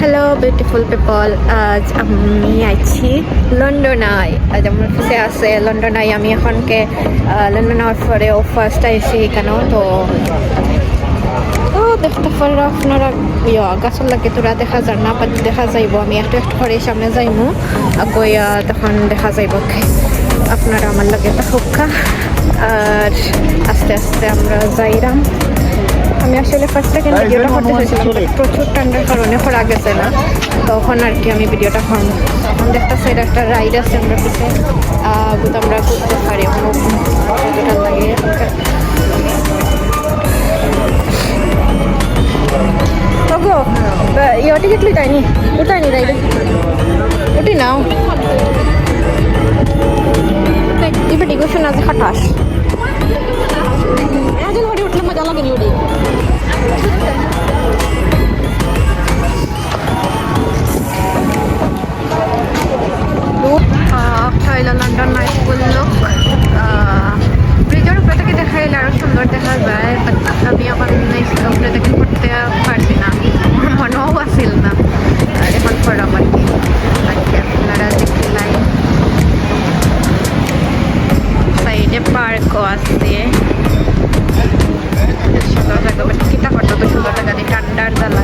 Hello beautiful people, আজ আমি আছি লন্ডনায়। আজ আমার অফিসে আছে লন্ডনায়। আমি এখনকে লন্ডন আওয়ার পরে ফার্স্ট আইসি এখানেও তো দেখতে পারো আপনারা গাছের লাগে তোরা দেখা যার না দেখা যাইব। আমি একটু একটু করে সামনে যাইমু গইয়া তখন দেখা যাইব আপনারা আমার লাগে থাকা। আর আস্তে আস্তে আমরা যাইরাম। আমি আসলে ফার্স্ট সেকেন্ড ভিডিওটা করতে চাইছিলাম, প্রচুর ঠান্ডার কারণে করা গেছে না, তখন আর কি আমি ভিডিওটা করবো। এখন দেখতেছি এটা একটা রাইড আছে আমরা পিছিয়ে আমরা করতে পারি কতটা লাগে। ওগো ইয়ে টিকিট লুটাইনি উঠাইনি রাইডে উঠি নাও ইবেটি গোসন আছে খাটাস আজল বাড়ি উঠলে মজা লাগেনি ওটি। লন্ডন নাইট লোক ব্রিজের উপরে থেকে দেখা এলে আরো সুন্দর দেখা যায়। আমি এখন উপরে থেকে করতে পারছি না, আমার মনেও আসিল না। এখন করাম আর কি। আচ্ছা আপনারা দেখলেন সাইডে পার্কও আছে, সুন্দর জায়গা। বাট কিতা করতে তো সুন্দর জায়গা নেই, ঠান্ডার জ্বালা।